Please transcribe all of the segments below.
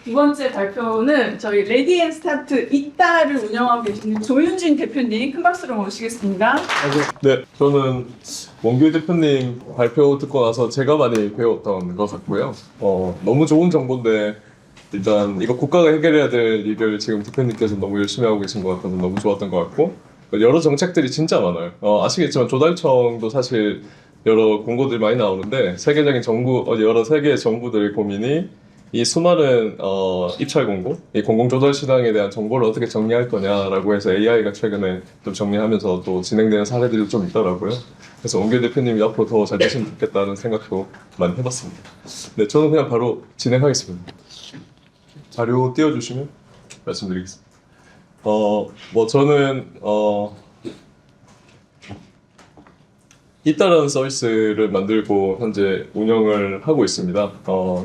두 번째 발표는 저희 레디앤스타트 이따를 운영하고 계시는 조윤진 대표님 큰 박수로 모시겠습니다. 네, 저는 원규 대표님 발표 듣고 나서 제가 많이 배웠던 것 같고요. 너무 좋은 정보인데 일단 이거 국가가 해결해야 될 일을 지금 대표님께서 너무 열심히 하고 계신 것 같아서 너무 좋았던 것 같고 여러 정책들이 진짜 많아요. 아시겠지만 조달청도 사실 여러 공고들이 많이 나오는데 세계적인 정부, 여러 세계 정부들의 고민이 이 수많은 입찰 공고, 이 공공조달 시장에 대한 정보를 어떻게 정리할 거냐라고 해서 AI가 최근에 좀 정리하면서 또 진행되는 사례들이 좀 있더라고요. 그래서 원길 대표님이 앞으로 더 잘 됐으면 좋겠다는 생각도 많이 해봤습니다. 네, 저는 그냥 바로 진행하겠습니다. 자료 띄워주시면 말씀드리겠습니다. 저는 이따라는 서비스를 만들고 현재 운영을 하고 있습니다.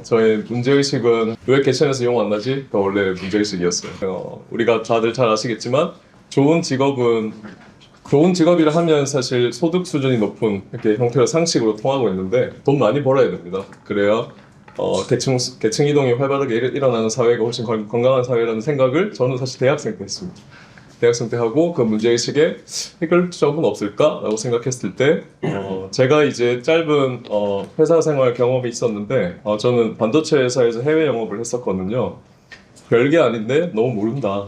저의 문제의식은 왜 개천에서 용 안 나지? 가 원래 문제의식이었어요. 우리가 다들 잘 아시겠지만 좋은 직업이라 하면 사실 소득 수준이 높은 이렇게 형태의 상식으로 통하고 있는데 돈 많이 벌어야 됩니다. 그래야 계층 이동이 활발하게 일어나는 사회가 훨씬 건강한 사회라는 생각을 저는 사실 대학생 때 했습니다. 대학생 때 하고 그 문제의식에 해결점은 없을까라고 생각했을 때 제가 이제 짧은 회사 생활 경험이 있었는데 저는 반도체 회사에서 해외 영업을 했었거든요. 별게 아닌데 너무 모른다.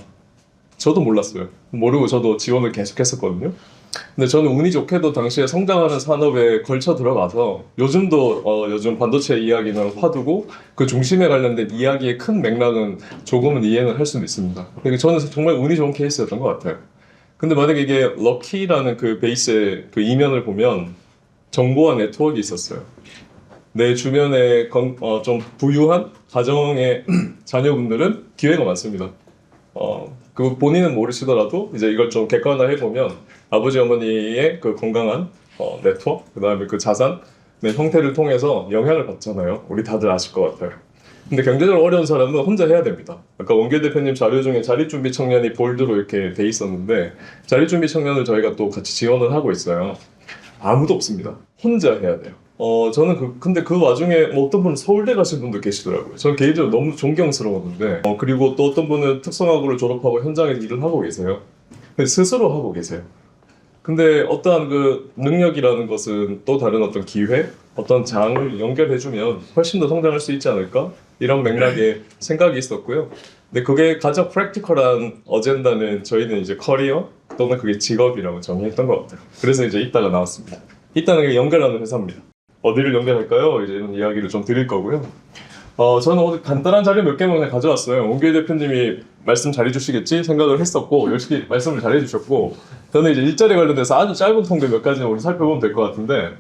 저도 몰랐어요. 모르고 저도 지원을 계속 했었거든요. 근데 저는 운이 좋게도 당시에 성장하는 산업에 걸쳐 들어가서 요즘도 요즘 반도체 이야기는 화두고 그 중심에 관련된 이야기의 큰 맥락은 조금은 이해는 할 수는 있습니다. 그러니까 저는 정말 운이 좋은 케이스였던 것 같아요. 근데 만약에 이게 럭키라는 그 베이스의 그 이면을 보면 정보와 네트워크가 있었어요. 내 주변에 좀 부유한 가정의 자녀분들은 기회가 많습니다. 그 본인은 모르시더라도 이제 이걸 좀 객관화해 보면 아버지 어머니의 그 건강한 네트워크 그다음에 그 자산의 형태를 통해서 영향을 받잖아요. 우리 다들 아실 것 같아요. 근데 경제적으로 어려운 사람은 혼자 해야 됩니다. 아까 원길 대표님 자료 중에 자립준비 청년이 볼드로 이렇게 돼 있었는데 자립준비 청년을 저희가 또 같이 지원을 하고 있어요. 아무도 없습니다. 혼자 해야 돼요. 저는 근데 그 와중에 어떤 분은 서울대 가신 분도 계시더라고요. 저는 개인적으로 너무 존경스러웠는데, 그리고 또 어떤 분은 특성화고를 졸업하고 현장에서 일을 하고 계세요. 근데 스스로 하고 계세요. 근데 어떠한 그 능력이라는 것은 또 다른 어떤 기회, 어떤 장을 연결해주면 훨씬 더 성장할 수 있지 않을까? 이런 맥락의 생각이 있었고요. 근데 그게 가장 프랙티컬한 어젠다는 저희는 이제 커리어 또는 그게 직업이라고 정의했던 것 같아요. 그래서 이제 이따가 나왔습니다. 이따는 연결하는 회사입니다. 어디를 연결할까요? 이제 이런 이야기를 좀 드릴 거고요. 저는 오늘 간단한 자료 몇 개만 그냥 가져왔어요. 원길 대표님이 말씀 잘해주시겠지 생각을 했었고 열심히 말씀을 잘해주셨고 저는 이제 일자리 관련돼서 아주 짧은 통계 몇 가지 우리 살펴보면 될 것 같은데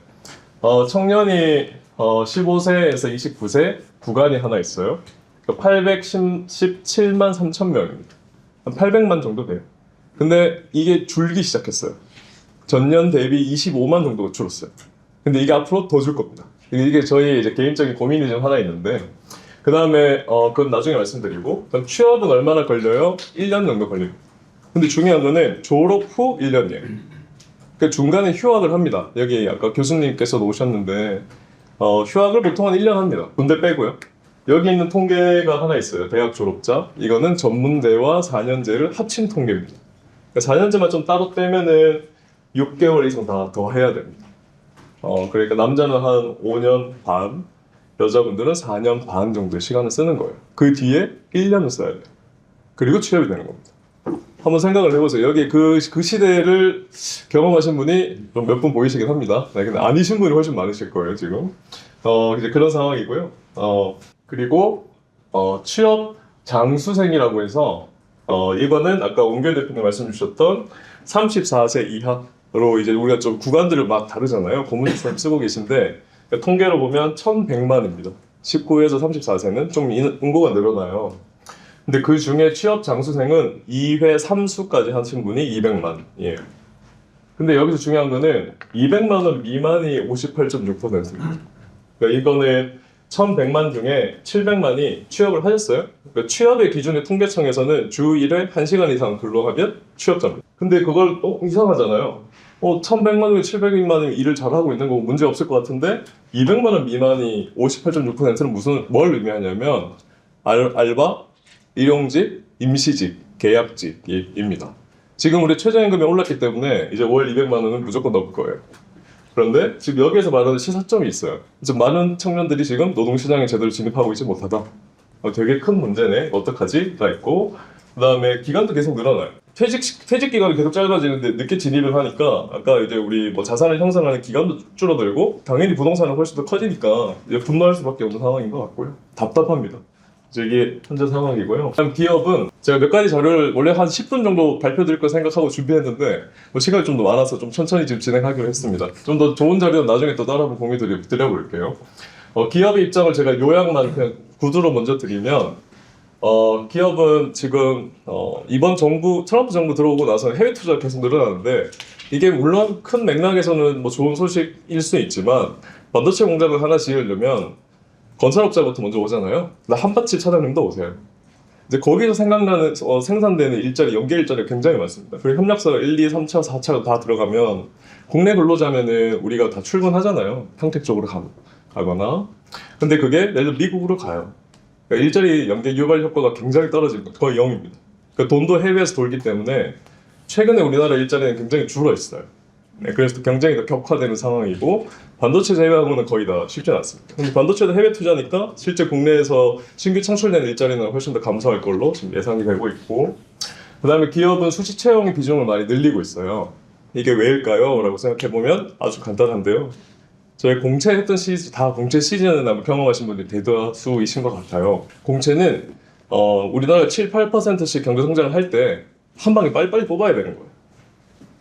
청년이 15세에서 29세 구간이 하나 있어요. 817만 3천 명입니다. 한 800만 정도 돼요. 근데 이게 줄기 시작했어요. 전년 대비 25만 정도가 줄었어요. 근데 이게 앞으로 더 줄 겁니다. 이게 저희 이제 개인적인 고민이 좀 하나 있는데, 그 다음에, 그건 나중에 말씀드리고, 그럼 취업은 얼마나 걸려요? 1년 정도 걸립니다. 근데 중요한 거는 졸업 후 1년이에요. 그 중간에 휴학을 합니다. 여기 아까 교수님께서도 오셨는데, 휴학을 보통 한 1년 합니다. 군대 빼고요. 여기 있는 통계가 하나 있어요. 대학 졸업자. 이거는 전문대와 4년제를 합친 통계입니다. 그러니까 4년제만 좀 따로 떼면은 6개월 이상 다 더 해야 됩니다. 그러니까 남자는 한 5년 반, 여자분들은 4년 반 정도의 시간을 쓰는 거예요. 그 뒤에 1년을 써야 돼요. 그리고 취업이 되는 겁니다. 한번 생각을 해보세요. 여기 그 시대를 경험하신 분이 몇 분 보이시긴 합니다. 네, 근데 아니신 분이 훨씬 많으실 거예요, 지금. 이제 그런 상황이고요. 그리고, 취업 장수생이라고 해서, 이거는 아까 원길 대표님 말씀 주셨던 34세 이하로 이제 우리가 좀 구간들을 막 다르잖아요. 고문처럼 쓰고 계신데, 통계로 보면 1100만입니다. 19에서 34세는 좀 인구가 늘어나요. 근데 그 중에 취업 장수생은 2회 3수까지 하신 분이 200만이에요. 근데 여기서 중요한 거는 200만 원 미만이 58.6%입니다. 그러니까 이거는 1100만 중에 700만이 취업을 하셨어요. 그러니까 취업의 기준의 통계청에서는 주 1회 1시간 이상 근로하면 취업자입니다. 근데 그걸 이상하잖아요. 1100만 중에 700만이 일을 잘하고 있는 거 문제 없을 것 같은데 200만 원 미만이 58.6%는 뭘 의미하냐면 알바, 일용직, 임시직, 계약직입니다. 지금 우리 최저임금이 올랐기 때문에 이제 월 200만 원은 무조건 넘을 거예요. 그런데 지금 여기에서 말하는 시사점이 있어요. 이제 많은 청년들이 지금 노동시장에 제대로 진입하고 있지 못하다. 되게 큰 문제네. 어떡하지?가 있고, 그 다음에 기간도 계속 늘어나요. 퇴직 기간이 계속 짧아지는데 늦게 진입을 하니까 아까 이제 우리 뭐 자산을 형성하는 기간도 줄어들고 당연히 부동산은 훨씬 더 커지니까 이제 분노할 수밖에 없는 상황인 것 같고요. 답답합니다. 이게 현재 상황이고요. 다음 기업은 제가 몇 가지 자료를 원래 한 10분 정도 발표드릴 거 생각하고 준비했는데 뭐 시간이 좀 더 많아서 좀 천천히 지금 진행하기로 했습니다. 좀 더 좋은 자료는 나중에 또 따로 한번 공유 드려볼게요. 기업의 입장을 제가 요약만 그냥 구두로 먼저 드리면 기업은 지금 이번 트럼프 정부 들어오고 나서 해외 투자가 계속 늘어나는데 이게 물론 큰 맥락에서는 뭐 좋은 소식일 수 있지만 반도체 공장을 하나 지으려면 건설업자부터 먼저 오잖아요. 한밭집 사장님도 오세요. 이제 거기서 생각나는 생산되는 일자리, 연계 일자리가 굉장히 많습니다. 그리고 협력사가 1, 2, 3차, 4차가 다 들어가면 국내 근로자면은 우리가 다 출근하잖아요. 평택 쪽으로 가거나. 근데 그게 예를 들어 미국으로 가요. 그러니까 일자리 연계 유발 효과가 굉장히 떨어집니다. 거의 0입니다. 그러니까 돈도 해외에서 돌기 때문에 최근에 우리나라 일자리는 굉장히 줄어 있어요. 네, 그래서 경쟁이 더 격화되는 상황이고 반도체 제외하고는 거의 다 쉽지 않습니다. 근데 반도체도 해외 투자니까 실제 국내에서 신규 창출되는 일자리는 훨씬 더 감소할 걸로 지금 예상이 되고 있고, 그 다음에 기업은 수시 채용의 비중을 많이 늘리고 있어요. 이게 왜일까요? 라고 생각해보면 아주 간단한데요. 저희 공채했던 시즌, 다 공채 시즌을 아마 경험하신 분들이 대다수이신 것 같아요. 공채는 우리나라 7, 8%씩 경제 성장을 할 때 한 방에 빨리빨리 뽑아야 되는 거예요.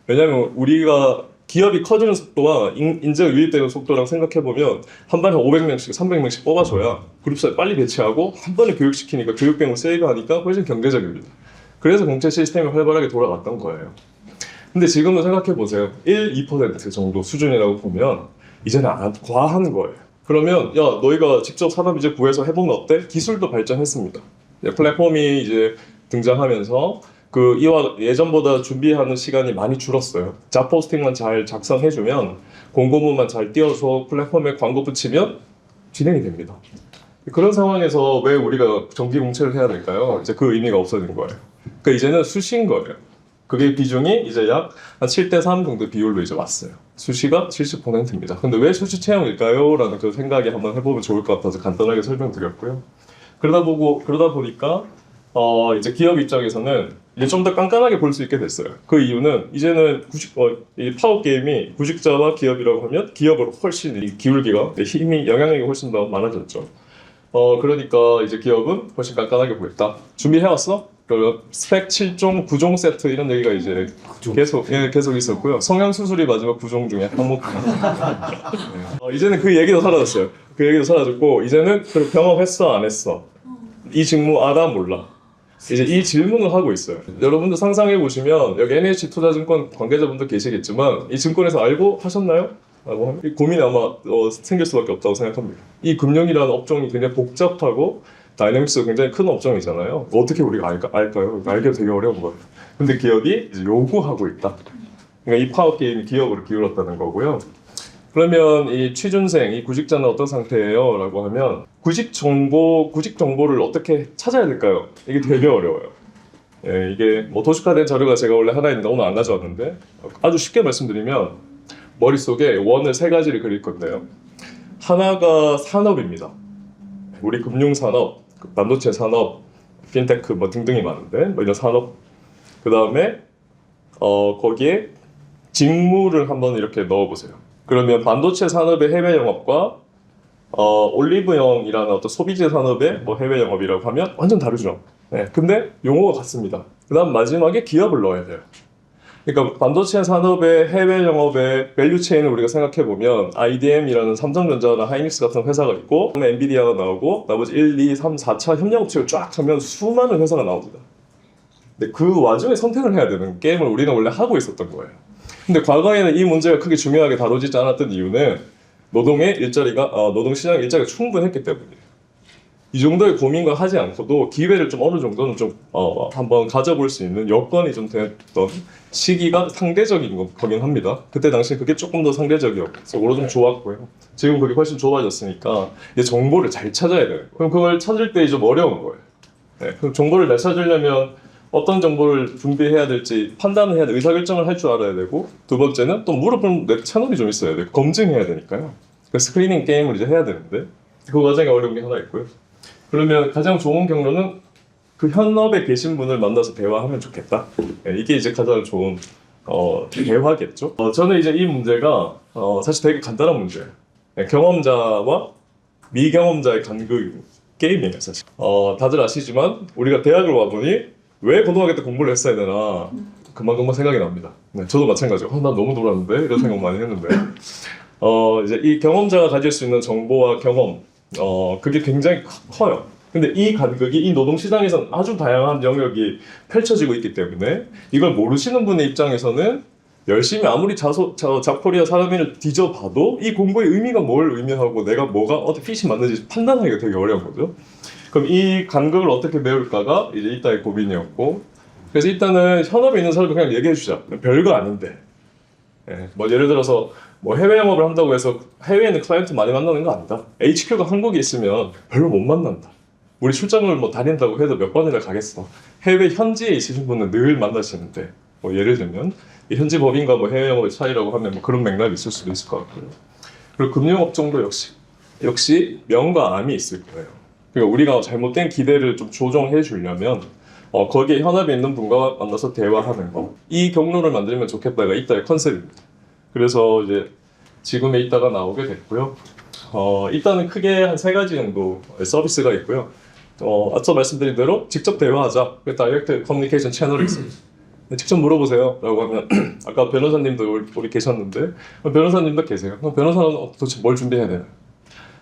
왜냐면 우리가 기업이 커지는 속도와 인재가 유입되는 속도랑 생각해보면 한 번에 500명씩, 300명씩 뽑아줘야 그룹사에 빨리 배치하고 한 번에 교육시키니까 교육비용을 세이브하니까 훨씬 경제적입니다. 그래서 공채 시스템이 활발하게 돌아갔던 거예요. 근데 지금은 생각해보세요. 1, 2% 정도 수준이라고 보면 이제는 과한 거예요. 그러면 야 너희가 직접 산업 이제 구해서 해보면 어때? 기술도 발전했습니다. 플랫폼이 이제 등장하면서 이와 예전보다 준비하는 시간이 많이 줄었어요. 잡 포스팅만 잘 작성해주면 공고문만 잘 띄워서 플랫폼에 광고 붙이면 진행이 됩니다. 그런 상황에서 왜 우리가 정기 공채를 해야 될까요? 이제 그 의미가 없어진 거예요. 그러니까 이제는 수시인 거예요. 그게 비중이 이제 약 한 7대3 정도 비율로 이제 왔어요. 수시가 70%입니다. 근데 왜 수시 채용일까요? 라는 그 생각이 한번 해보면 좋을 것 같아서 간단하게 설명드렸고요. 그러다 보니까 이제 기업 입장에서는 이제 좀 더 깐깐하게 볼 수 있게 됐어요. 그 이유는 이제는 이 파워 게임이 구직자와 기업이라고 하면 기업으로 훨씬 이 기울기가 힘이 영향력이 훨씬 더 많아졌죠. 그러니까 이제 기업은 훨씬 깐깐하게 보겠다. 준비해왔어? 그리고 스펙 7종, 9종 세트 이런 얘기가 이제 계속 있었고요. 성형 수술이 마지막 9종 중에 항목. 이제는 그 얘기도 사라졌어요. 그 얘기도 사라졌고 이제는 그리고 경험했어 안 했어? 이 직무 알아 몰라? 이제 이 질문을 하고 있어요. 여러분들 상상해 보시면 여기 NH투자증권 관계자분들 계시겠지만 이 증권에서 알고 하셨나요? 라고 하면 이 고민이 아마 생길 수밖에 없다고 생각합니다. 이 금융이라는 업종이 굉장히 복잡하고 다이내믹스가 굉장히 큰 업종이잖아요. 어떻게 우리가 알까요? 알기가 되게 어려운 거예요. 근데 기업이 이제 요구하고 있다. 그러니까 이 파워 게임이 기업으로 기울었다는 거고요. 그러면 이 취준생, 이 구직자는 어떤 상태예요? 라고 하면 구직 정보를 어떻게 찾아야 될까요? 이게 되게 어려워요. 예, 이게 뭐 도식화된 자료가 제가 원래 하나 있는데 오늘 안 가져왔는데 아주 쉽게 말씀드리면 머릿속에 원을 3가지를 그릴 건데요. 하나가 산업입니다. 우리 금융산업, 반도체 산업, 핀테크 뭐 등등이 많은데 뭐 이런 산업. 그 다음에 거기에 직무를 한번 이렇게 넣어보세요. 그러면 반도체 산업의 해외 영업과 올리브영이라는 어떤 소비재 산업의 뭐 해외 영업이라고 하면 완전 다르죠. 네, 근데 용어가 같습니다. 그다음 마지막에 기업을 넣어야 돼요. 그러니까 반도체 산업의 해외 영업의 밸류 체인을 우리가 생각해 보면 IDM이라는 삼성전자나 하이닉스 같은 회사가 있고 엔비디아가 나오고 나머지 1, 2, 3, 4차 협력업체를 쫙 하면 수많은 회사가 나옵니다. 근데 그 와중에 선택을 해야 되는 게임을 우리는 원래 하고 있었던 거예요. 근데 과거에는 이 문제가 크게 중요하게 다뤄지지 않았던 이유는 노동시장 일자리가 충분했기 때문이에요. 이 정도의 고민과 하지 않고도 기회를 좀 어느 정도는 좀 한번 가져볼 수 있는 여건이 좀 됐던 시기가 상대적인 거긴 합니다. 그때 당시 그게 조금 더 상대적이었고 그로 좀 좋았고요. 지금 그게 훨씬 좁아졌으니까 이제 정보를 잘 찾아야 돼요. 그럼 그걸 찾을 때 좀 어려운 거예요. 네, 그럼 정보를 잘 찾으려면 어떤 정보를 준비해야 될지 판단을 해야 돼, 의사결정을 할 줄 알아야 되고, 두 번째는 또 물어보는 내 채널이 좀 있어야 돼. 검증해야 되니까요. 그 스크리닝 게임을 이제 해야 되는데 그 과정에 어려운 게 하나 있고요. 그러면 가장 좋은 경로는 그 현업에 계신 분을 만나서 대화하면 좋겠다. 네, 이게 이제 가장 좋은 대화겠죠. 저는 이제 이 문제가 사실 되게 간단한 문제예요. 네, 경험자와 미경험자의 간극 게임이에요, 사실. 다들 아시지만 우리가 대학을 와보니 왜 고등학교 때 공부를 했어야 되나 금방 생각이 납니다. 네, 저도 마찬가지고 난 너무 놀았는데 이런 생각 많이 했는데 이제 이 경험자가 가질 수 있는 정보와 경험 그게 굉장히 커요. 근데 이 간극이 이 노동시장에서는 아주 다양한 영역이 펼쳐지고 있기 때문에 이걸 모르시는 분의 입장에서는 열심히 아무리 자코리아 사람인을 뒤져봐도 이 공부의 의미가 뭘 의미하고 내가 뭐가 어떻게 핏이 맞는지 판단하기가 되게 어려운 거죠. 그럼 이 간극을 어떻게 메울까가 이제 이따의 고민이었고, 그래서 일단은 현업에 있는 사람들 그냥 얘기해 주자. 별거 아닌데. 예, 뭐 예를 들어서 뭐 해외 영업을 한다고 해서 해외에 있는 클라이언트 많이 만나는 거 아니다. HQ가 한국에 있으면 별로 못 만난다. 우리 출장을 뭐 다닌다고 해도 몇 번이나 가겠어. 해외 현지에 있으신 분은 늘 만나시는데, 뭐 예를 들면 이 현지 법인과 뭐 해외 영업의 차이라고 하면 뭐 그런 맥락이 있을 수도 있을 것 같고요. 그리고 금융업종도 역시 명과 암이 있을 거예요. 그러니까 우리가 잘못된 기대를 좀 조정해 주려면 거기에 현업에 있는 분과 만나서 대화하는 거, 이 경로를 만들면 좋겠다가 이따의 컨셉입니다. 그래서 이제 지금에 있다가 나오게 됐고요. 일단은 크게 한 3가지 정도 서비스가 있고요. 앞서 말씀드린 대로 직접 대화하자. 그 다이렉트 커뮤니케이션 채널이 있습니다. 직접 물어보세요 라고 하면 아까 변호사님도 우리 계셨는데 변호사님도 계세요. 그럼 변호사는 도대체 뭘 준비해야 되나요?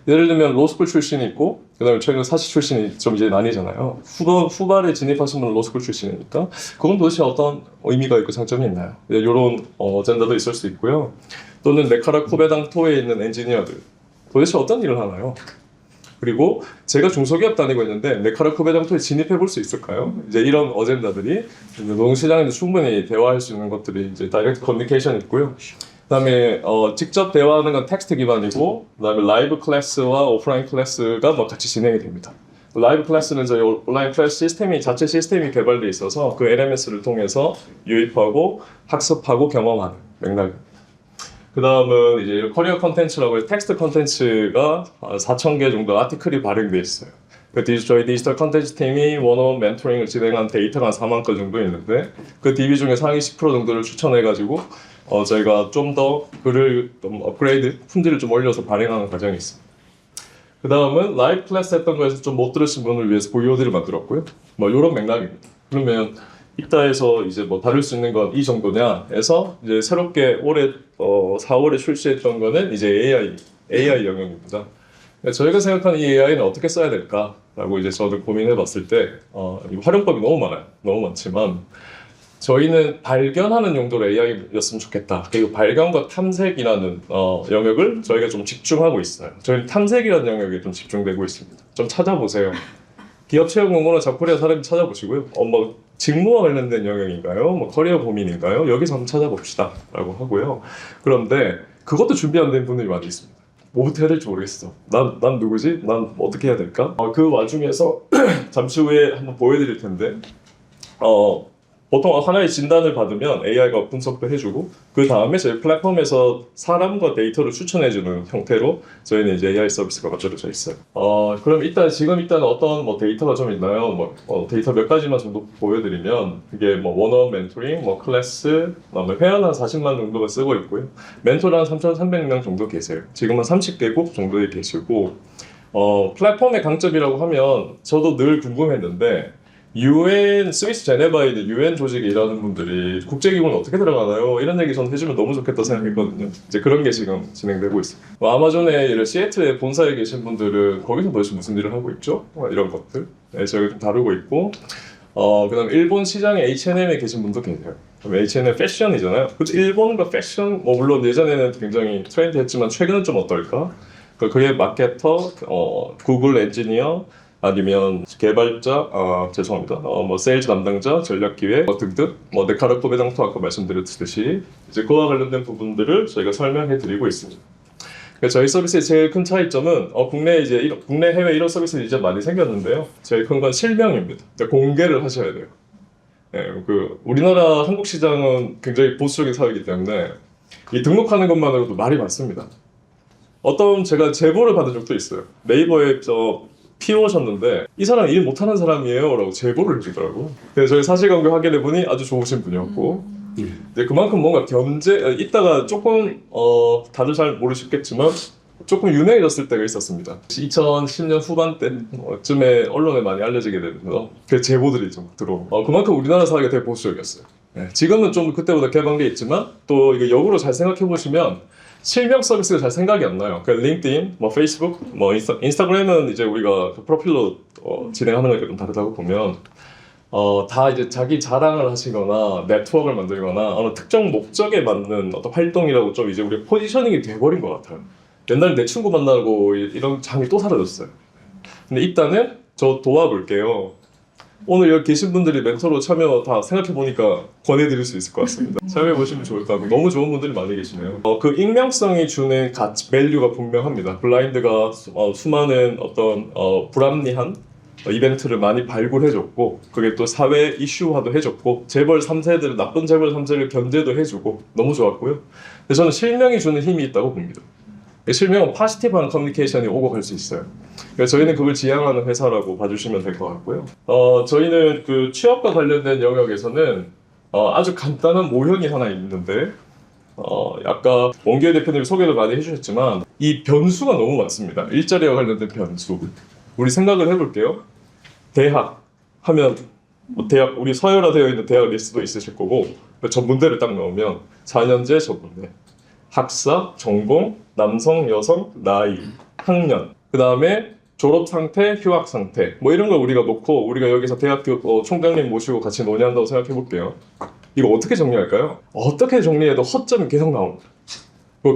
예를 들면 로스쿨 출신이 있고 그 다음에 최근 사시 출신이 좀 이제 나뉘잖아요. 후발에 진입하신 분은 로스쿨 출신이니까 그건 도대체 어떤 의미가 있고 장점이 있나요? 이런 어젠다도 있을 수 있고요. 또는 네카라 쿠베당 토에 있는 엔지니어들 도대체 어떤 일을 하나요? 그리고 제가 중소기업 다니고 있는데 네카라 쿠베당 토에 진입해 볼 수 있을까요? 이제 이런 어젠다들이 노동시장에서 충분히 대화할 수 있는 것들이 이제 다이렉트 커뮤니케이션 있고요. 그다음에 직접 대화하는 건 텍스트 기반이고, 그다음에 라이브 클래스와 오프라인 클래스가 뭐 같이 진행이 됩니다. 라이브 클래스는 저희 온라인 클래스 자체 시스템이 개발돼 있어서 그 LMS를 통해서 유입하고 학습하고 경험하는 맥락입니다. 그 다음은 이제 커리어 컨텐츠라고 해서 텍스트 컨텐츠가 4,000개 정도 아티클이 발행돼 있어요. 저희 디지털 컨텐츠 팀이 원어원 멘토링을 진행한 데이터가 한 4만 건 정도 있는데 그 DB 중에 상위 10% 정도를 추천해가지고 저희가 좀 더 글을 좀 업그레이드, 품질을 좀 올려서 발행하는 과정이 있습니다. 그 다음은 라이브 클래스 했던 거에서 좀 못 들으신 분을 위해서 VOD를 만들었고요. 뭐 이런 맥락입니다. 그러면 이따에서 이제 뭐 다룰 수 있는 건 이 정도냐 해서 이제 새롭게 올해 4월에 출시했던 거는 이제 AI 영역입니다. 저희가 생각하는 이 AI는 어떻게 써야 될까라고 이제 저도 고민해봤을 때 활용법이 너무 많아요. 너무 많지만 저희는 발견하는 용도로 AI였으면 좋겠다. 그리고 발견과 탐색이라는 영역을 저희가 좀 집중하고 있어요. 저희는 탐색이라는 영역에 좀 집중되고 있습니다. 좀 찾아보세요. 기업 채용 공고나 자코리아 사람이 찾아보시고요. 뭐 직무와 관련된 영역인가요? 뭐 커리어 고민인가요? 여기서 한번 찾아봅시다 라고 하고요. 그런데 그것도 준비 안 된 분들이 많이 있습니다. 뭐부터 해야 될지 모르겠어. 난 누구지? 난 어떻게 해야 될까? 그 와중에서 잠시 후에 한번 보여드릴 텐데 보통 하나의 진단을 받으면 AI가 분석도 해주고 그 다음에 저희 플랫폼에서 사람과 데이터를 추천해주는 형태로 저희는 이제 AI 서비스가 만들어져 있어요. 그럼 지금 어떤 뭐 데이터가 좀 있나요? 뭐 데이터 몇 가지만 정도 보여드리면 이게 뭐 원어원 멘토링, 뭐 클래스, 그다음에 회원 한 40만 정도가 쓰고 있고요. 멘토를 한 3,300명 정도 계세요. 지금은 30개국 정도에 계시고 플랫폼의 강점이라고 하면 저도 늘 궁금했는데 스위스 제네바에 있는 UN 조직에 일하는 분들이 국제기구는 어떻게 들어가나요? 이런 얘기 전 해주면 너무 좋겠다 생각했거든요. 이제 그런 게 지금 진행되고 있습니다. 아마존의 시애틀에 본사에 계신 분들은 거기서 도대체 무슨 일을 하고 있죠? 이런 것들 저희가 좀 다루고 있고 그 다음에 일본 시장에 H&M에 계신 분도 계세요. H&M 패션이잖아요. 그렇죠? 일본과 패션, 뭐 물론 예전에는 굉장히 트렌드했지만 최근은 좀 어떨까? 그의 마케터, 구글 엔지니어, 아니면 개발자, 죄송합니다. 뭐 세일즈 담당자, 전략기획 등등 네카르토 배당토 아까 말씀드렸듯이 이제 그와 관련된 부분들을 저희가 설명해 드리고 있습니다. 저희 서비스의 제일 큰 차이점은 국내 해외 이런 서비스들이 이제 많이 생겼는데요. 제일 큰 건 실명입니다. 공개를 하셔야 돼요. 우리나라 한국 시장은 굉장히 보수적인 사회이기 때문에 이 등록하는 것만으로도 말이 많습니다. 제가 제보를 받은 적도 있어요. 네이버에 PO셨는데 이 사람 일 못하는 사람이에요 라고 제보를 해주더라고요. 그래서 저희 사실관계 확인해보니 아주 좋으신 분이었고 이제 그만큼 뭔가 이따가 조금 다들 잘 모르셨겠지만 조금 유명해졌을 때가 있었습니다. 2010년 후반때쯤에 언론에 많이 알려지게 되면서 그 제보들이 좀 들어오고 그만큼 우리나라 사회가 되게 보수적이었어요. 지금은 좀 그때보다 개방돼 있지만 또 이거 역으로 잘 생각해 보시면 실명 서비스가 잘 생각이 안 나요. 그러니까 링크드인, 페이스북, 인스타그램은 이제 우리가 프로필로 진행하는 거니까 좀 다르다고 보면 다 이제 자기 자랑을 하시거나 네트워크를 만들거나 어느 특정 목적에 맞는 어떤 활동이라고 좀 이제 우리 포지셔닝이 돼버린 것 같아요. 옛날에 내 친구 만나고 이런 장이 또 사라졌어요. 근데 일단은 저 도와볼게요. 오늘 여기 계신 분들이 멘토로 참여 다 생각해보니까 권해드릴 수 있을 것 같습니다. 참여해보시면 좋을 것 같고 너무 좋은 분들이 많이 계시네요. 그 익명성이 주는 가치, 밸류가 분명합니다. 블라인드가 수많은 어떤 불합리한 이벤트를 많이 발굴해줬고 그게 또 사회 이슈화도 해줬고 나쁜 재벌 3세를 견제도 해주고 너무 좋았고요. 근데 저는 실명이 주는 힘이 있다고 봅니다. 실명은 파지티브한 커뮤니케이션이 오고 갈 수 있어요. 그래서 저희는 그걸 지향하는 회사라고 봐주시면 될 것 같고요. 저희는 그 취업과 관련된 영역에서는 아주 간단한 모형이 하나 있는데 아까 원기회 대표님이 소개를 많이 해주셨지만 이 변수가 너무 많습니다. 일자리와 관련된 변수. 우리 생각을 해볼게요. 대학 하면 우리 서열화되어 있는 대학 리스트도 있으실 거고 전문대를 딱 넣으면 4년제 전문대, 학사, 전공, 남성, 여성, 나이, 학년, 그 다음에 졸업 상태, 휴학 상태 이런 걸 우리가 놓고 우리가 여기서 대학교 총장님 모시고 같이 논의한다고 생각해 볼게요. 이거 어떻게 정리할까요? 어떻게 정리해도 허점이 계속 나옵니다.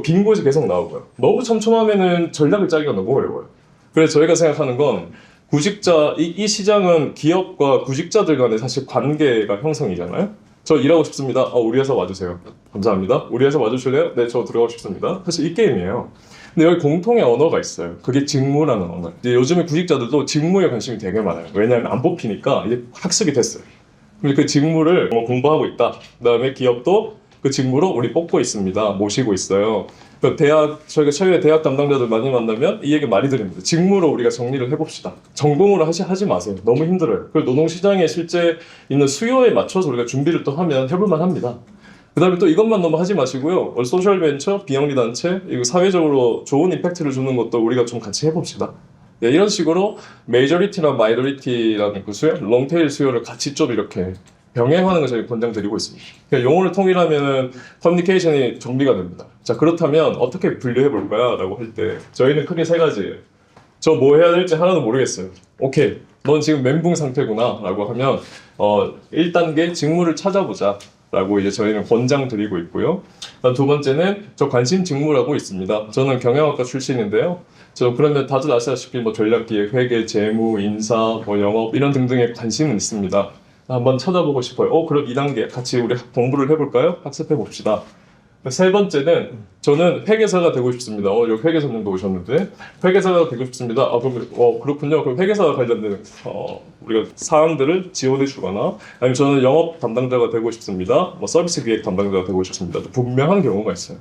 빈 곳이 계속 나오고요. 너무 촘촘하면은 전략을 짜기가 너무 어려워요. 그래서 저희가 생각하는 건 이 시장은 기업과 구직자들 간의 사실 관계가 형성이잖아요. 저 일하고 싶습니다. 우리 회사 와주세요. 감사합니다. 우리 회사 와주실래요? 네, 저 들어가고 싶습니다. 사실 이 게임이에요. 근데 여기 공통의 언어가 있어요. 그게 직무라는 언어. 이제 요즘에 구직자들도 직무에 관심이 되게 많아요. 왜냐하면 안 뽑히니까 이제 학습이 됐어요. 근데 그 직무를 공부하고 있다. 그다음에 기업도 그 직무로 우리 뽑고 있습니다. 모시고 있어요. 저희가 최근에 대학 담당자들 많이 만나면 이 얘기 많이 드립니다. 직무로 우리가 정리를 해봅시다. 전공으로 하지 마세요. 너무 힘들어요. 그리고 노동시장에 실제 있는 수요에 맞춰서 우리가 준비를 또 하면 해볼만 합니다. 그 다음에 또 이것만 너무 하지 마시고요. 소셜 벤처, 비영리 단체, 이거 사회적으로 좋은 임팩트를 주는 것도 우리가 좀 같이 해봅시다. 이런 식으로 메이저리티나 마이너리티라는 그 수요, 롱테일 수요를 같이 좀 이렇게 병행하는 걸 저희 권장드리고 있습니다. 그러니까 용어를 통일하면 커뮤니케이션이 정비가 됩니다. 자, 그렇다면 어떻게 분류해 볼까요? 라고 할 때 저희는 크게 3가지예요. 저 뭐 해야 될지 하나도 모르겠어요. 오케이, 넌 지금 멘붕 상태구나 라고 하면 1단계 직무를 찾아보자 라고 이제 저희는 권장드리고 있고요. 두 번째는 저 관심 직무라고 있습니다. 저는 경영학과 출신인데요. 그러면 다들 아시다시피 전략기획, 회계, 재무, 인사, 영업 이런 등등의 관심은 있습니다. 한번 찾아보고 싶어요. 그럼 2단계 같이 우리 공부를 해볼까요? 학습해 봅시다. 3번째는 저는 회계사가 되고 싶습니다. 여기 회계사님도 오셨는데 회계사가 되고 싶습니다. 그렇군요. 그럼 회계사와 관련된 우리가 사항들을 지원해 주거나 아니면 저는 영업 담당자가 되고 싶습니다. 서비스 기획 담당자가 되고 싶습니다. 분명한 경우가 있어요.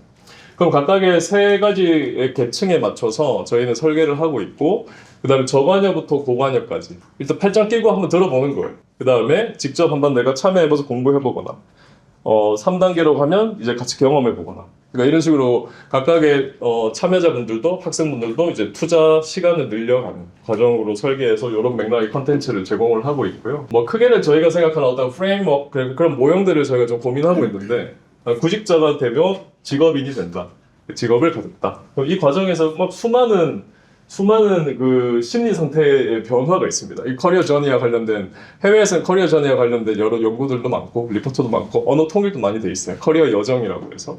그럼 각각의 3가지의 계층에 맞춰서 저희는 설계를 하고 있고 그 다음에 저관여부터 고관여까지 일단 팔짱 끼고 한번 들어보는 거예요. 그 다음에 직접 한번 내가 참여해봐서 공부해보거나 3단계로 가면 이제 같이 경험해보거나 그러니까 이런 식으로 각각의 참여자분들도 학생분들도 이제 투자 시간을 늘려가는 과정으로 설계해서 이런 맥락의 컨텐츠를 제공을 하고 있고요. 크게는 저희가 생각하는 어떤 프레임워크 그런 모형들을 저희가 좀 고민하고 있는데 구직자가 되면 직업인이 된다. 직업을 가졌다. 이 과정에서 수많은 그 심리 상태의 변화가 있습니다. 이 커리어 저니와 관련된 해외에서는 커리어 저니와 관련된 여러 연구들도 많고 리포트도 많고 언어 통일도 많이 돼 있어요. 커리어 여정이라고 해서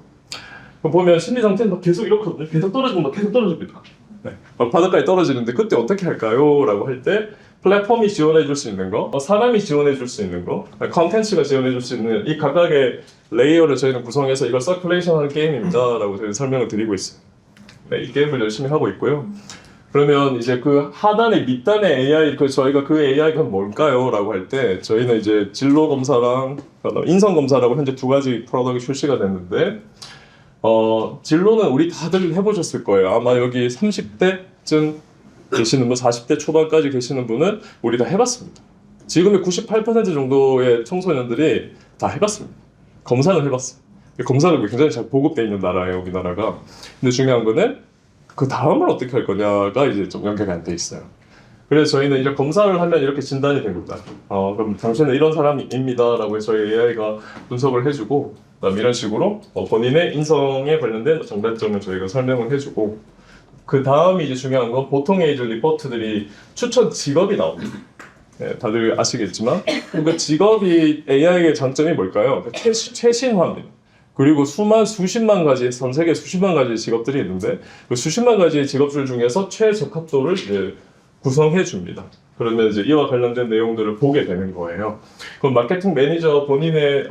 보면 심리 상태는 계속 이렇거든요. 계속 떨어집니다. 네. 바닥까지 떨어지는데 그때 어떻게 할까요? 라고 할 때 플랫폼이 지원해 줄 수 있는 거, 사람이 지원해 줄 수 있는 거, 컨텐츠가 지원해 줄 수 있는 이 각각의 레이어를 저희는 구성해서 이걸 서큘레이션 하는 게임입니다 라고 저희는 설명을 드리고 있어요. 네, 이 게임을 열심히 하고 있고요. 그러면 이제 그 하단의 밑단의 AI, 저희가 그 AI가 뭘까요? 라고 할 때 저희는 이제 진로 검사랑 인성 검사라고 현재 두 가지 프로덕트가 출시가 됐는데 진로는 우리 다들 해보셨을 거예요. 아마 여기 30대쯤 계시는 분, 40대 초반까지 계시는 분은 우리 다 해봤습니다. 지금의 98% 정도의 청소년들이 다 해봤습니다. 검사는 해봤어요. 검사는 굉장히 잘 보급되어 있는 나라예요, 우리나라가. 근데 중요한 거는 그 다음을 어떻게 할 거냐가 이제 좀 연결이 안 돼 있어요. 그래서 저희는 이제 검사를 하면 이렇게 진단이 됩니다. 그럼 당신은 이런 사람입니다라고 해서 저희 AI가 분석을 해주고, 그다음 이런 식으로 본인의 인성에 관련된 장단점을 저희가 설명을 해주고, 그 다음이 이제 중요한 건 보통의 이제 리포트들이 추천 직업이 나옵니다. 네, 다들 아시겠지만 그 직업이 AI의 장점이 뭘까요? 최신화입니다. 그리고 수십만 가지, 전 세계 수십만 가지 직업들이 있는데 그 수십만 가지 직업들 중에서 최적합도를 이제 구성해 줍니다. 그러면 이제 이와 관련된 내용들을 보게 되는 거예요. 그럼 마케팅 매니저 본인의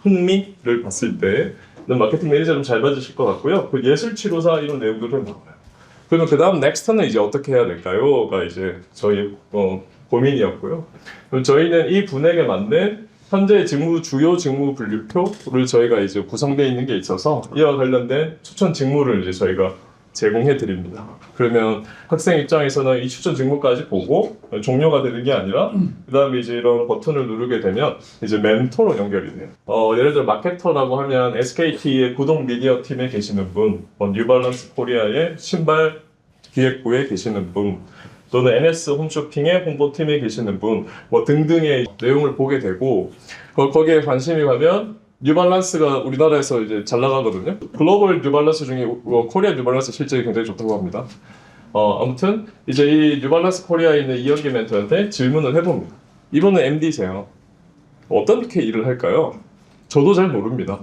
흥미를 봤을 때 마케팅 매니저 좀 잘 받으실 것 같고요. 그 예술 치료사 이런 내용들은 나와요. 그러면 그 다음 넥스트는 이제 어떻게 해야 될까요?가 이제 저희 고민이었고요. 그럼 저희는 이 분에게 맞는 현재 주요 직무 분류표를 저희가 이제 구성되어 있는 게 있어서 이와 관련된 추천 직무를 이제 저희가 제공해 드립니다. 그러면 학생 입장에서는 이 추천 직무까지 보고 종료가 되는 게 아니라 그 다음에 이제 이런 버튼을 누르게 되면 이제 멘토로 연결이 돼요. 예를 들어 마케터라고 하면 SKT의 구독 미디어 팀에 계시는 분, 뉴발란스 코리아의 신발 기획부에 계시는 분, 또는 NS 홈쇼핑의 홍보팀에 계시는 분, 등등의 내용을 보게 되고 거기에 관심이 가면 뉴발란스가 우리나라에서 이제 잘 나가거든요. 글로벌 뉴발란스 중에 코리아 뉴발란스 실적이 굉장히 좋다고 합니다. 아무튼 이제 이 뉴발란스 코리아에 있는 이현기 멘토한테 질문을 해봅니다. 이분은 MD세요. 어떻게 일을 할까요? 저도 잘 모릅니다.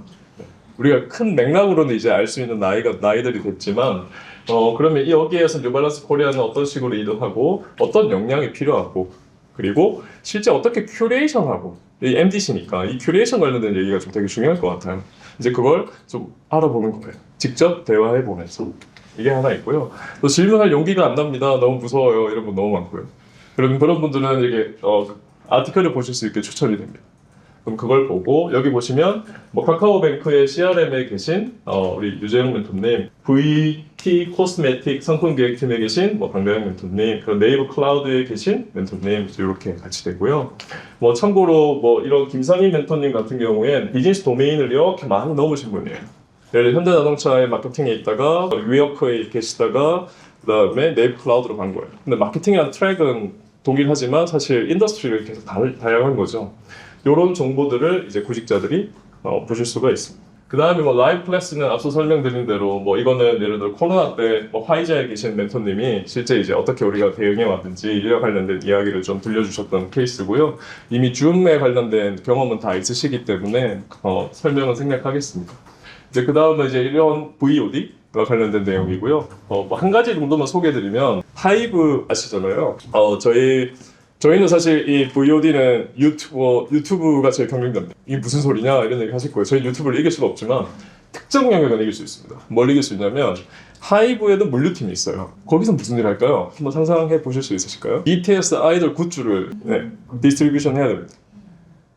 우리가 큰 맥락으로는 이제 알 수 있는 나이들이 됐지만 그러면 여기에서 뉴발란스 코리아는 어떤 식으로 일을 하고 어떤 역량이 필요하고 그리고 실제 어떻게 큐레이션하고 이 MD시니까 이 큐레이션 관련된 얘기가 좀 되게 중요할 것 같아요. 이제 그걸 좀 알아보는 거예요. 직접 대화해 보면서 이게 하나 있고요. 또 질문할 용기가 안 납니다. 너무 무서워요. 이런 분 너무 많고요. 그런 분들은 이게 아티클을 보실 수 있게 추천이 됩니다. 그럼 그걸 보고 여기 보시면 카카오뱅크의 CRM에 계신 우리 유재영 멘토님, VT 코스메틱 상품 기획팀에 계신 강대영 멘토님, 그리고 네이버 클라우드에 계신 멘토님 이렇게 같이 되고요. 참고로 이런 김상희 멘토님 같은 경우엔 비즈니스 도메인을 이렇게 많이 넣으신 분이에요. 예를 들어 현대자동차의 마케팅에 있다가 위워크에 계시다가 그다음에 네이버 클라우드로 간 거예요. 근데 마케팅이라는 트랙은 동일하지만 사실 인더스트리가 계속 다양한 거죠. 이런 정보들을 이제 구직자들이 보실 수가 있습니다. 그 다음에 라이브 클래스는 앞서 설명드린 대로 이거는 예를 들어 코로나 때 화이자에 계신 멘토님이 실제 이제 어떻게 우리가 대응해 왔는지 이와 관련된 이야기를 좀 들려주셨던 케이스고요. 이미 줌에 관련된 경험은 다 있으시기 때문에 설명은 생략하겠습니다. 이제 그 다음은 이제 이런 VOD가 관련된 내용이고요. 한 가지 정도만 소개해드리면 하이브 아시잖아요. 저희는 사실 이 VOD는 유튜브가 제일 경쟁자입니다. 이게 무슨 소리냐 이런 얘기 하실 거예요. 저희 유튜브를 이길 수가 없지만 특정 영역은 이길 수 있습니다. 뭘 이길 수 있냐면 하이브에도 물류팀이 있어요. 거기서 무슨 일을 할까요? 한번 상상해 보실 수 있으실까요? BTS 아이돌 굿즈를 디스트리뷰션 해야 됩니다.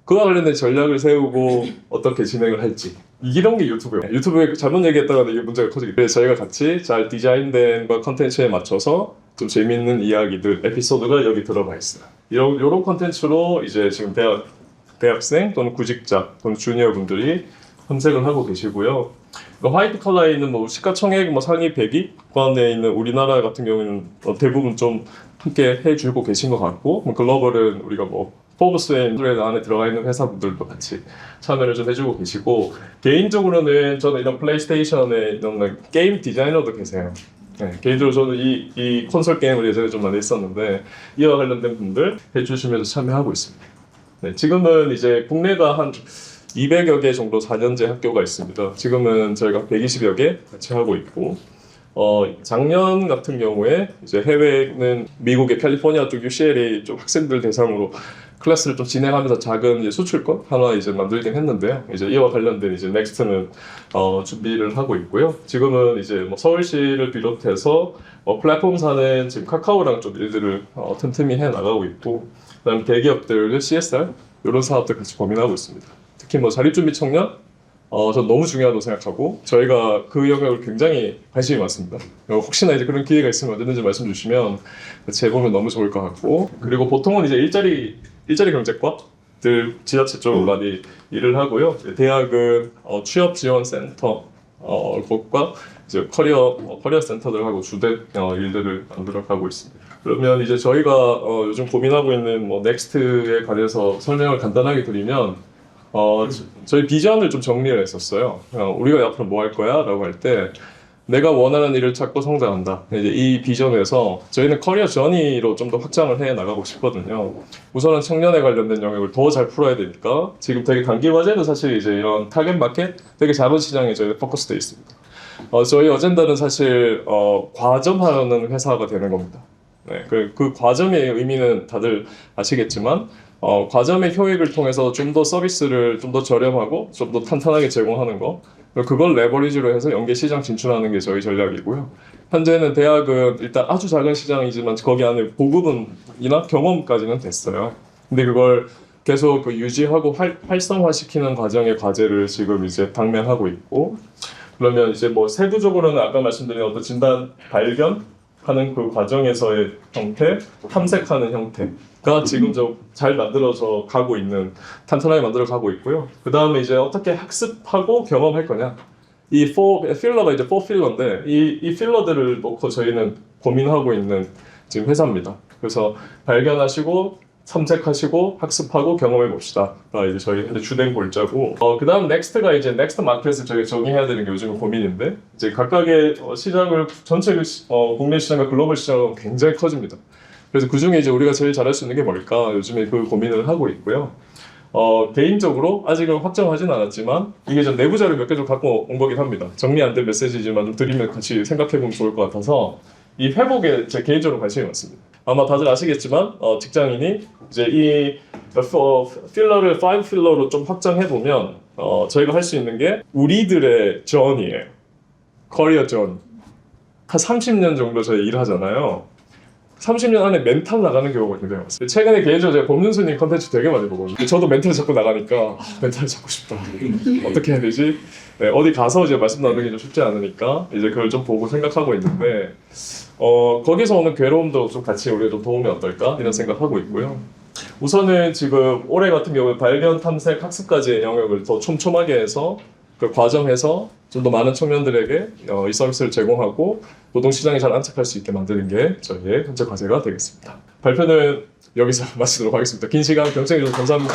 그와 관련된 전략을 세우고 어떻게 진행을 할지 이런 게 유튜브예요. 유튜브에 잘못 얘기했다가 이게 문제가 커지기 때문에 저희가 같이 잘 디자인된 컨텐츠에 맞춰서 좀 재밌는 이야기들, 에피소드가 여기 들어가 있어요. 이런 컨텐츠로 이제 지금 대학생 또는 구직자 또는 주니어 분들이 탐색을 하고 계시고요. 화이트 컬러에 있는 시가총액 상위 100위 구간에 있는 우리나라 같은 경우는 대부분 좀 함께 해주고 계신 것 같고 글로벌은 우리가 포브스의 안에 들어가 있는 회사분들도 같이 참여를 좀 해주고 계시고 개인적으로는 저는 이런 플레이스테이션에 이런 게임 디자이너도 계세요. 개인적으로 저는 이 콘솔 게임을 예전에 좀 많이 했었는데 이와 관련된 분들 해주시면서 참여하고 있습니다. 지금은 이제 국내가 한 200여 개 정도 4년제 학교가 있습니다. 지금은 저희가 120여 개 같이 하고 있고 작년 같은 경우에 이제 해외는 미국의 캘리포니아 쪽 UCLA 쪽 학생들 대상으로 클래스를 좀 진행하면서 작은 이제 수출권 하나 이제 만들긴 했는데요. 이제 이와 관련된 이제 넥스트는 준비를 하고 있고요. 지금은 이제 뭐 서울시를 비롯해서 플랫폼사는 지금 카카오랑 좀 일들을 틈틈이 해 나가고 있고, 그다음 대기업들 CSR 이런 사업들 같이 고민하고 있습니다. 특히 뭐 자립준비 청년 전 너무 중요하다고 생각하고 저희가 그 영역을 굉장히 관심이 많습니다. 혹시나 이제 그런 기회가 있으면 언제든지 말씀 주시면 같이 해보면 너무 좋을 것 같고, 그리고 보통은 이제 일자리 경제과들 지자체 쪽으로 많이 일을 하고요. 대학은 취업 지원 센터 곳과 이제 커리어 센터들하고 주된 일들을 만들어 가고 있습니다. 그러면 이제 저희가 요즘 고민하고 있는 뭐 넥스트에 관해서 설명을 간단하게 드리면, 저희 비전을 좀 정리를 했었어요. 우리가 앞으로 뭐 할 거야? 라고 할 때, 내가 원하는 일을 찾고 성장한다. 이제 이 비전에서 저희는 커리어 저니로 좀 더 확장을 해 나가고 싶거든요. 우선은 청년에 관련된 영역을 더 잘 풀어야 되니까, 지금 되게 단기 과제도 사실 이제 이런 타겟 마켓, 되게 작은 시장에 저희 포커스되어 있습니다. 저희 어젠다는 사실, 과점하는 회사가 되는 겁니다. 네, 그 과점의 의미는 다들 아시겠지만, 과점의 효익을 통해서 좀 더 서비스를 좀 더 저렴하고 좀 더 탄탄하게 제공하는 거, 그걸 레버리지로 해서 연계 시장 진출하는 게 저희 전략이고요. 현재는 대학은 일단 아주 작은 시장이지만 거기 안에 보급은이나 경험까지는 됐어요. 근데 그걸 계속 유지하고 활성화시키는 과정의 과제를 지금 이제 당면하고 있고, 그러면 이제 뭐 세부적으로는 아까 말씀드린 어떤 진단 발견하는 그 과정에서의 형태, 탐색하는 형태가 지금 좀 잘 만들어져 가고 있는, 탄탄하게 만들어 가고 있고요. 그 다음에 이제 어떻게 학습하고 경험할 거냐. 이 필러가 이제 4필러인데 이 필러들을 놓고 저희는 고민하고 있는 지금 회사입니다. 그래서 발견하시고 탐색하시고 학습하고 경험해 봅시다. 이제 저희 현재 주된 골자고, 그 다음 넥스트가 이제 넥스트 마켓을 저희 정의해야 되는 게 요즘 고민인데, 이제 각각의 시장을 전체 국내 시장과 글로벌 시장은 굉장히 커집니다. 그래서 그 중에 이제 우리가 제일 잘할 수 있는 게 뭘까? 요즘에 그 고민을 하고 있고요. 개인적으로 아직은 확정하진 않았지만 이게 좀 내부 자료 몇 개 좀 갖고 온 거긴 합니다. 정리 안 된 메시지지만 좀 드리면 같이 생각해 보면 좋을 것 같아서 이 회복에 제 개인적으로 관심이 많습니다. 아마 다들 아시겠지만 직장인이 이제 이 필러를 5 필러로 좀 확장해 보면 저희가 할 수 있는 게 우리들의 전이에요. 커리어 전. 한 30년 정도 저희 일하잖아요. 30년 안에 멘탈 나가는 경우가 굉장히 많습니다. 최근에 개인적으로 제가 법륜스님 컨텐츠 되게 많이 보거든요. 저도 멘탈 잡고 나가니까 멘탈 잡고 싶다. 어떻게 해야 되지? 네, 어디 가서 이제 말씀 나누기 좀 쉽지 않으니까 이제 그걸 좀 보고 생각하고 있는데, 거기서 오는 괴로움도 좀 같이 우리가 좀 도우면 어떨까 이런 생각하고 있고요. 우선은 지금 올해 같은 경우에 발견, 탐색, 학습까지의 영역을 더 촘촘하게 해서 그 과정에서 좀 더 많은 청년들에게 이 서비스를 제공하고 노동시장에 잘 안착할 수 있게 만드는 게 저희의 현재 과제가 되겠습니다. 발표는 여기서 마치도록 하겠습니다. 긴 시간 경청해 주셔서 감사합니다.